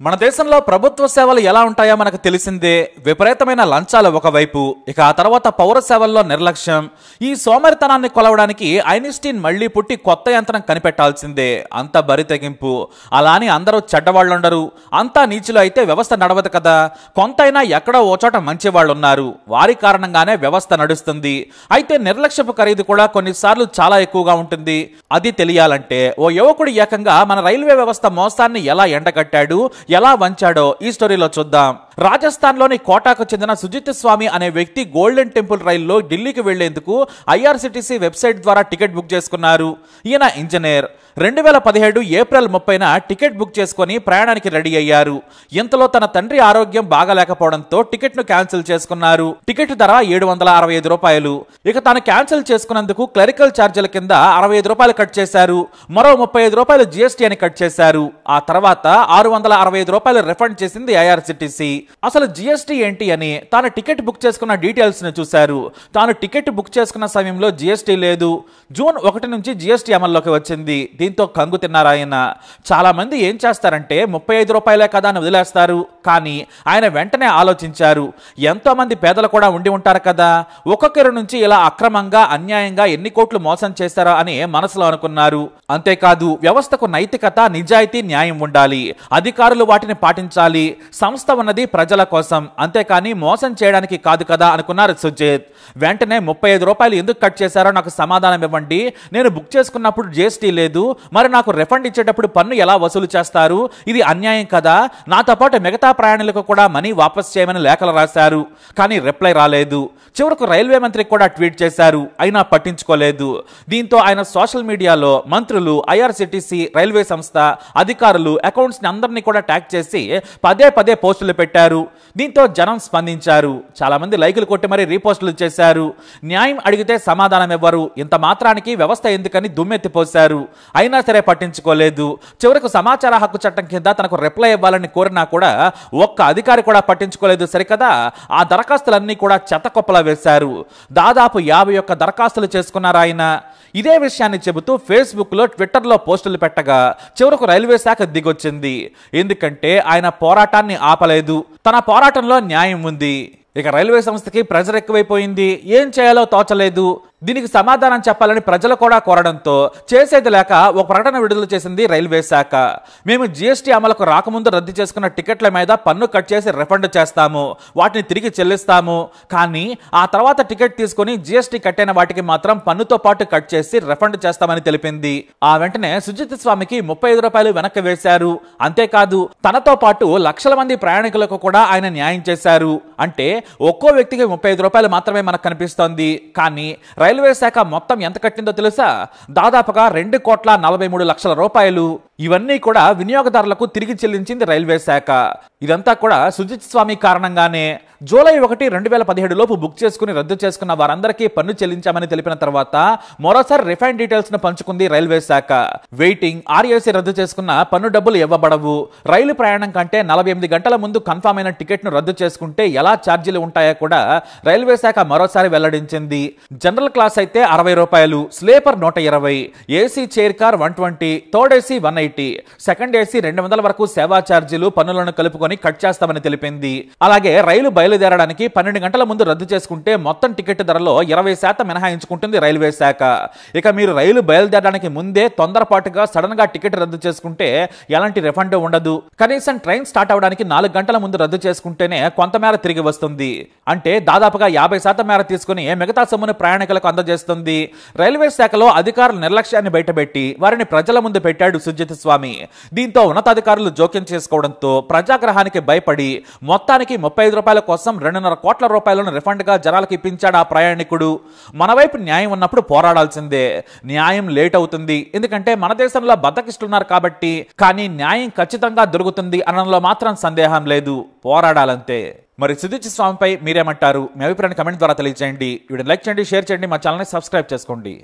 మన దేశంలో ప్రభుత్వ సేవలు ఎలా ఉంటాయో మనకు తెలిసిందే. విపరీతమైన లంచాలు ఒకవైపు, ఇక ఆ తర్వాత పౌర సేవల్లో నిర్లక్ష్యం. ఈ సోమరితనాన్ని కొలవడానికి ఐన్స్టీన్ మళ్లీ పుట్టి కొత్త యంత్రం కనిపెట్టాల్సిందే. అంత బరితెగింపు. అలా అని అందరూ చెడ్డవాళ్ళుండరు, అంతా నీచులు అయితే వ్యవస్థ నడవదు కదా. కొంతైనా ఎక్కడో ఓ చోట మంచి వాళ్ళు ఉన్నారు, వారి కారణంగానే వ్యవస్థ నడుస్తుంది. అయితే నిర్లక్ష్యపు ఖరీదు కూడా కొన్నిసార్లు చాలా ఎక్కువగా ఉంటుంది. అది తెలియాలంటే ఓ యువకుడు ఏకంగా మన రైల్వే వ్యవస్థ మోసాన్ని ఎలా ఎండగట్టాడు, ఎలా వంచాడో ఈ స్టోరీలో చూద్దాం. రాజస్థాన్ లోని కోటాకు చెందిన సుజిత్ స్వామి అనే వ్యక్తి గోల్డెన్ టెంపుల్ రైల్లో ఢిల్లీకి వెళ్లేందుకు ఐఆర్సిటిసి వెబ్సైట్ ద్వారా టికెట్ బుక్ చేసుకున్నారు. ఈయన ఇంజనీర్. 2017 ఏప్రిల్ 30న టికెట్ బుక్ చేసుకుని ప్రయాణానికి రెడీ అయ్యారు. ఇంతలో తన తండ్రి ఆరోగ్యం బాగాలేకపోవడంతో టికెట్ ను క్యాన్సిల్ చేసుకున్నారు. టికెట్ ధర 765 రూపాయలు. ఇక తాను క్యాన్సిల్ చేసుకున్నందుకు క్లరికల్ ఛార్జీల కింద 65 రూపాయలు కట్ చేశారు. మరో 35 రూపాయలు జీఎస్టీ అని కట్ చేశారు. ఆ తర్వాత 665 రూపాయలు రిఫండ్ చేసింది ఐఆర్సిటిసి. అసలు జీఎస్టీ ఏంటి అని తాను టికెట్ బుక్ చేసుకున్న డీటెయిల్స్ ను చూశారు. తాను టికెట్ బుక్ చేసుకున్న సమయంలో జీఎస్టీ లేదు. జూన్ 1 నుంచి జీఎస్టీ అమల్లోకి వచ్చింది. దీంతో కంగు తిన్నారు ఆయన. చాలా మంది ఏం చేస్తారంటే 35 రూపాయలే కదా అని వదిలేస్తారు. కానీ ఆయన వెంటనే ఆలోచించారు, ఎంతో మంది పేదలు కూడా ఉండి ఉంటారు కదా, ఒక్కొక్కరి నుంచి ఇలా అక్రమంగా అన్యాయంగా ఎన్ని కోట్లు మోసం చేస్తారో అని మనసులో అనుకున్నారు. అంతేకాదు వ్యవస్థకు నైతికత, నిజాయితీ, న్యాయం ఉండాలి. అధికారులు వాటిని పాటించాలి. సంస్థ ఉన్నది ప్రజల కోసం, అంతేకాని మోసం చేయడానికి కాదు కదా అనుకున్నారు సుజిత్. వెంటనే 35 రూపాయలు ఎందుకు కట్ చేశారో నాకు సమాధానం ఇవ్వండి. నేను బుక్ చేసుకున్నప్పుడు జీఎస్టీ లేదు, మరి నాకు రిఫండ్ ఇచ్చేటప్పుడు పన్ను ఎలా వసూలు చేస్తారు? ఇది అన్యాయం కదా. నాతో పాటు మిగతా ప్రయాణికులకు కూడా మనీ వాపస్ చేయమని లేఖలు రాశారు. కానీ రిప్లై రాలేదు. చివరకు రైల్వే మంత్రి కూడా ట్వీట్ చేశారు, అయినా పట్టించుకోలేదు. దీంతో ఆయన సోషల్ మీడియాలో మంత్రులు, ఐఆర్సిటిసి, రైల్వే సంస్థ అధికారులు, అకౌంట్స్ ని అందరినీ కూడా ట్యాగ్ చేసి పదే పోస్టులు పెట్టారు. దీంతో జనం స్పందించారు. చాలా మంది లైకులు కొట్టి మరీ రీపోస్టులు చేశారు. న్యాయం అడిగితే సమాధానం ఇవ్వరు, ఇంత మాత్రానికి వ్యవస్థ ఎందుకని దుమ్మెత్తిపోశారు. అయినా సరే పట్టించుకోలేదు. చివరకు సమాచార హక్కు చట్టం కింద తనకు రిప్లై ఇవ్వాలని కోరినా కూడా ఒక్క అధికారి కూడా పట్టించుకోలేదు. సరికదా, ఆ దరఖాస్తులన్నీ కూడా చెత్తకొప్పలా వేశారు. దాదాపు 51 దరఖాస్తులు చేసుకున్నారు ఆయన. ఇదే విషయాన్ని చెబుతూ ఫేస్బుక్ లో, ట్విట్టర్ లో పోస్టులు పెట్టగా చివరకు రైల్వే శాఖ దిగొచ్చింది. ఎందుకంటే ఆయన పోరాటాన్ని ఆపలేదు. తన పోరాటంలో న్యాయం ఉంది. ఇక రైల్వే సంస్థకి ప్రెజర్ ఎక్కువైపోయింది. ఏం చేయాలో తోచలేదు. దీనికి సమాధానం చెప్పాలని ప్రజలు కూడా కోరడంతో చేసేది లేక ఒక ప్రకటన విడుదల చేసింది రైల్వే శాఖ. మేము జీఎస్టీ అమలుకు రాకముందు రద్దు చేసుకున్న టికెట్ల మీద పన్ను కట్ చేసి రిఫండ్ చేస్తాము, వాటిని తిరిగి చెల్లిస్తాము. కానీ ఆ తర్వాత టికెట్ తీసుకుని జీఎస్టీ కట్టైన వాటికి మాత్రం పన్నుతో పాటు కట్ చేసి రిఫండ్ చేస్తామని తెలిపింది. ఆ వెంటనే సుజిత్ స్వామికి 35 రూపాయలు వెనక్కి వేశారు. అంతేకాదు తనతో పాటు లక్షల మంది ప్రయాణికులకు కూడా ఆయన న్యాయం చేశారు. అంటే ఒక్కో వ్యక్తికి 35 రూపాయలు మాత్రమే మనకు కనిపిస్తోంది. కానీ రైల్వే శాఖ మొత్తం ఎంత కట్టిందో తెలుసా? దాదాపుగా 2,43,00,000 రూపాయలు. ఇవన్నీ కూడా వినియోగదారులకు తిరిగి చెల్లించింది రైల్వే శాఖ. ఇదంతా కూడా సుజిత్ స్వామి కారణంగానే. జూలై 1, 2017 లోపు బుక్ చేసుకుని రద్దు చేసుకున్న వారందరికీ పన్ను చెల్లించామని తెలిపిన తర్వాత మరోసారి రిఫైండ్ డీటెయిల్స్ ను పంచుకుంది రైల్వే శాఖ. వెయిటింగ్, ఆర్ఏసీ రద్దు చేసుకున్న పన్ను డబ్బులు ఇవ్వబడవు. రైలు ప్రయాణం కంటే 48 గంటల ముందు కన్ఫర్మ్ అయిన టికెట్ ను రద్దు చేసుకుంటే ఎలా ఛార్జీలు ఉంటాయో కూడా రైల్వే శాఖ మరోసారి వెల్లడించింది. జనరల్ క్లాస్ అయితే 60 రూపాయలు, sleeper 120, AC chair car 120, third AC 180, second AC 200 వరకు సేవా ఛార్జీలు పన్నులను కలుపుకొని కట్ చేస్తామని తెలిపింది. అలాగే రైలు బయలుదేరడానికి 12 గంటల ముందు రద్దు చేసుకుంటే మొత్తం టికెట్ ధరలో 20% మినహాయించుకుంటుంది రైల్వే శాఖ. ఇక మీరు రైలు బయలుదేరడానికి ముందే తొందరపాటుగా సడన్ గా టికెట్ రద్దు చేసుకుంటే ఎలాంటి రిఫండ్ ఉండదు. కనీసం ట్రైన్ స్టార్ట్ అవడానికి 4 గంటల ముందు రద్దు చేసుకుంటేనే కొంతమేర తిరిగి వస్తుంది. అంటే దాదాపుగా 50% మేర తీసుకుని మిగతా సొమ్మును ప్రయాణికులకు అందజేస్తుంది. రైల్వే శాఖలో అధికారుల నిర్లక్ష్యాన్ని బయటపెట్టి వారిని ప్రజల ముందు పెట్టాడు సుజిత్ స్వామి. దీంతో ఉన్నతాధికారులు జోక్యం చేసుకోవడంతో ప్రజాగ్రహానికి భయపడి మొత్తానికి 35 రూపాయల కోసం 2.5 కోట్ల రూపాయలను రిఫండ్ గా జనాలకు ఇప్పించాడు ఆ ప్రయాణికుడు. మన వైపు న్యాయం ఉన్నప్పుడు పోరాడాల్సిందే. న్యాయం లేట్ అవుతుంది, ఎందుకంటే మన దేశంలో బద్దకిస్తున్నారు కాబట్టి. కానీ న్యాయం ఖచ్చితంగా దొరుకుతుంది అనడంలో మాత్రం సందేహం లేదు. పోరాడాలంతే. మరి సుజిత్ స్వామిపై మీరేమంటారు? మీ అభిప్రాయాన్ని కమెంట్ ద్వారా తెలియజేయండి. వీడియోని లైక్ చేయండి, షేర్ చేయండి, మా ఛానల్ని సబ్స్క్రైబ్ చేసుకోండి.